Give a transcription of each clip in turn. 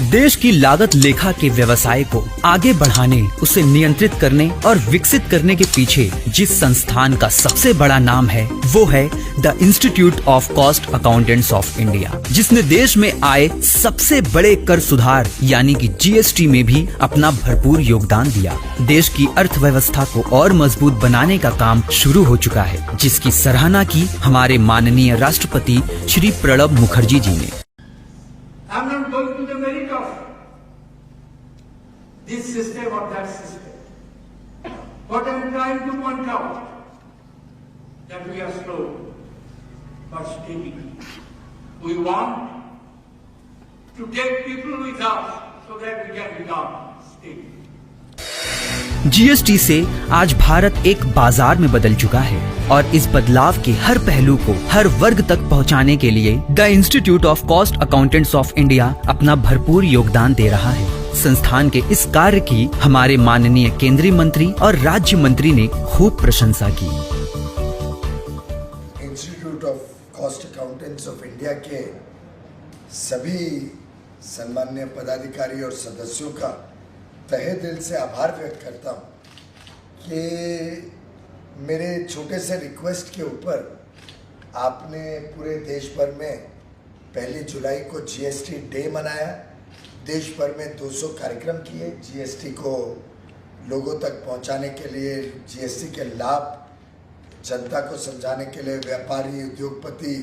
देश की लागत लेखा के व्यवसाय को आगे बढ़ाने, उसे नियंत्रित करने और विकसित करने के पीछे जिस संस्थान का सबसे बड़ा नाम है वो है the institute of cost accountants of India, जिसने देश में आए सबसे बड़े कर सुधार यानी कि जीएसटी में भी अपना भरपूर योगदान दिया। देश की अर्थव्यवस्था को और मजबूत बनाने का काम शुरू हो चुका है, जिसकी सराहना की हमारे माननीय राष्ट्रपति श्री प्रणब मुखर्जी जी ने। I'm not going to the merit of this system or that system. What I'm trying to point out that we are slow but steady. We want to take people with us so that we can become steady. GST से आज भारत एक बाजार में बदल चुका है और इस बदलाव के हर पहलू को हर वर्ग तक पहुंचाने के लिए the institute of cost accountants of India अपना भरपूर योगदान दे रहा है। संस्थान के इस कार्य की हमारे माननीय केंद्रीय मंत्री और राज्य मंत्री ने खूब प्रशंसा की। Institute of cost accountants of India के सभी सम्माननीय पदाधिकारी और सदस्यों का तहे दिल से आभार व्यक्त करता हूँ कि मेरे छोटे से रिक्वेस्ट के ऊपर आपने पूरे देश भर में 1 जुलाई को जीएसटी डे मनाया। देश भर में 200 कार्यक्रम किए जीएसटी को लोगों तक पहुंचाने के लिए, जीएसटी के लाभ जनता को समझाने के लिए, व्यापारी, उद्योगपति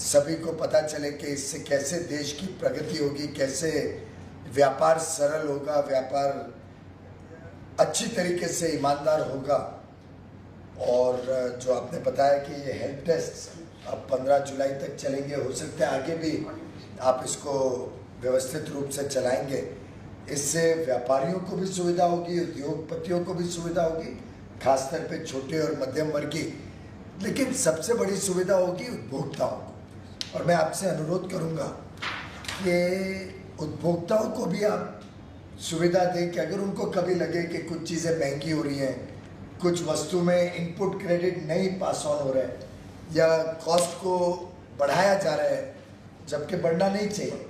सभी को पता चले कि इससे कैसे देश की प्रगति होगी, कैसे व्यापार सरल होगा, व्यापार अच्छी तरीके से ईमानदार होगा। और जो आपने बताया कि ये हेल्प डेस्क अब 15 जुलाई तक चलेंगे, हो सकता है आगे भी आप इसको व्यवस्थित रूप से चलाएंगे। इससे व्यापारियों को भी सुविधा होगी, उद्योगपतियों को भी सुविधा होगी, खासतौर पे छोटे और मध्यम वर्गीय, लेकिन सबसे बड़ी सुविधा होगी उपभोक्ताओं को। और मैं आपसे अनुरोध करूँगा कि उपभोक्ताओं को भी आप सुविधा दें कि अगर उनको कभी लगे कि कुछ चीज़ें महंगी हो रही हैं, कुछ वस्तु में इनपुट क्रेडिट नहीं पास ऑन हो रहा है या कॉस्ट को बढ़ाया जा रहा है जबकि बढ़ना नहीं चाहिए,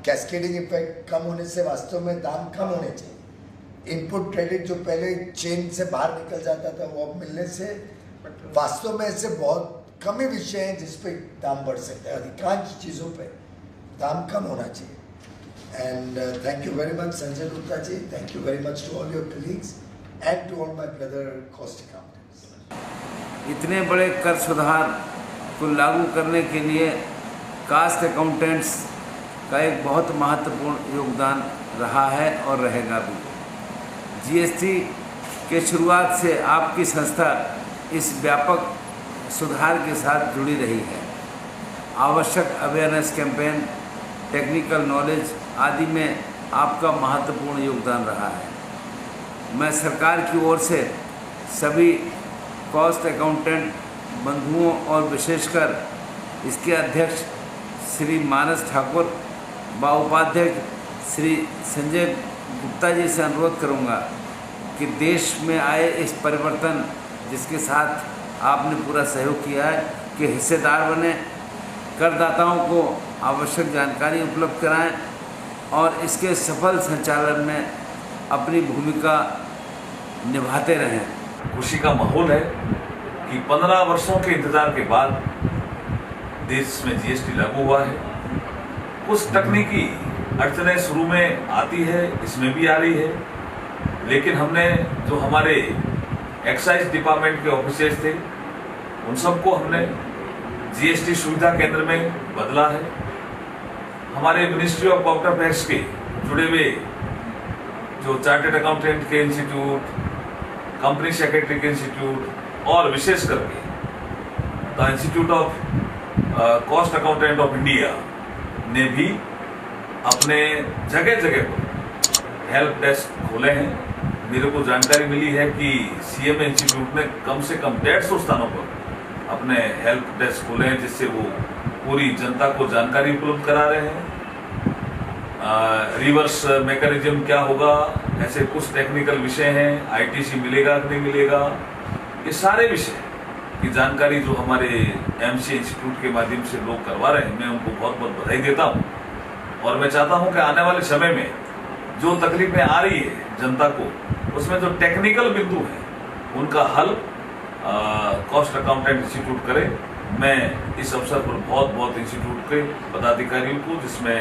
कैस्केडिंग इफेक्ट कम होने से वास्तव में दाम कम होने चाहिए। इनपुट क्रेडिट जो पहले चेन से बाहर निकल जाता था वो अब मिलने से वास्तव में ऐसे बहुत कम ही विषय हैं जिस पे दाम बढ़ सकता है। अधिकांश चीज़ों पे दाम कम होना चाहिए। And thank you very much, Sanjay Gupta ji. Thank you very much to all your colleagues and to all my brother cost accountants. इतने बड़े कर सुधार को लागू करने के लिए कास्ट अकाउंटेंट्स का एक बहुत महत्वपूर्ण योगदान रहा है और रहेगा भी। जीएसटी के शुरुआत से आपकी संस्था इस व्यापक सुधार के साथ जुड़ी रही है। आवश्यक अवेयरनेस कैंपेन, टेक्निकल नॉलेज आदि में आपका महत्वपूर्ण योगदान रहा है। मैं सरकार की ओर से सभी कॉस्ट अकाउंटेंट बंधुओं और विशेषकर इसके अध्यक्ष श्री मानस ठाकुर व उपाध्यक्ष श्री संजय गुप्ता जी से अनुरोध करूंगा कि देश में आए इस परिवर्तन जिसके साथ आपने पूरा सहयोग किया है कि हिस्सेदार बने, करदाताओं को आवश्यक जानकारी उपलब्ध कराएं और इसके सफल संचालन में अपनी भूमिका निभाते रहें। खुशी का माहौल है कि 15 वर्षों के इंतजार के बाद देश में जीएसटी लागू हुआ है। कुछ तकनीकी अड़चनें शुरू में आती है, इसमें भी आ रही है, लेकिन हमने जो हमारे एक्साइज डिपार्टमेंट के ऑफिसर्स थे उन सबको हमने जीएसटी सुविधा केंद्र में बदला है। हमारे मिनिस्ट्री ऑफ पब्लिक अफेयर्स के जुड़े हुए जो चार्टर्ड अकाउंटेंट के इंस्टीट्यूट, कंपनी सेक्रेटरी के इंस्टीट्यूट और विशेष करके the institute of cost accountant of India ने भी अपने जगह जगह पर हेल्प डेस्क खोले हैं। मेरे को जानकारी मिली है कि सीएमए इंस्टीट्यूट ने कम से कम 150 स्थानों पर अपने हेल्प डेस्क खोले हैं, जिससे वो पूरी जनता को जानकारी उपलब्ध करा रहे हैं। रिवर्स मैकेनिज्म क्या होगा, ऐसे कुछ टेक्निकल विषय हैं, आईटीसी मिलेगा कि नहीं मिलेगा, ये सारे विषय की जानकारी जो हमारे एमसी इंस्टीट्यूट के माध्यम से लोग करवा रहे हैं, मैं उनको बहुत बहुत बधाई देता हूँ। और मैं चाहता हूं कि आने वाले समय में जो तकलीफें आ रही है जनता को, उसमें जो टेक्निकल बिंदु है उनका हल कॉस्ट अकाउंटेंट इंस्टीट्यूट करे। मैं इस अवसर पर बहुत इंस्टीट्यूट के पदाधिकारियों को, जिसमें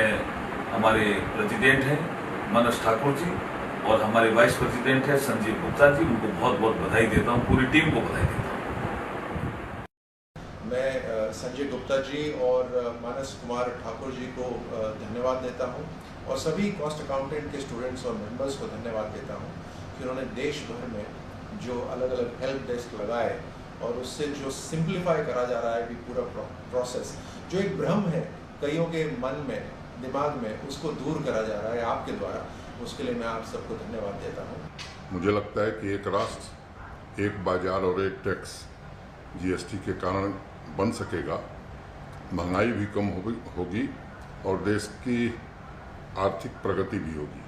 हमारे प्रेसिडेंट हैं मनोज ठाकुर जी और हमारे वाइस प्रेसिडेंट है संजीव गुप्ता जी, उनको बहुत बधाई देता हूं, पूरी टीम को बधाई देता हूं। मैं संजय गुप्ता जी और मानस कुमार ठाकुर जी को धन्यवाद देता हूं और सभी कॉस्ट अकाउंटेंट के स्टूडेंट्स और मेंबर्स को धन्यवाद देता हूं कि उन्होंने देश भर में जो अलग अलग हेल्प डेस्क लगाए और उससे जो सिंप्लीफाई करा जा रहा है कि पूरा प्रोसेस, जो एक भ्रम है कईयों के मन में, दिमाग में, उसको दूर करा जा रहा है आपके द्वारा। उसके लिए मैं आप सबको धन्यवाद देता हूं। मुझे लगता है कि एक राष्ट्र, एक बाजार और एक टैक्स जीएसटी के कारण बन सकेगा, महंगाई भी कम होगी और देश की आर्थिक प्रगति भी होगी।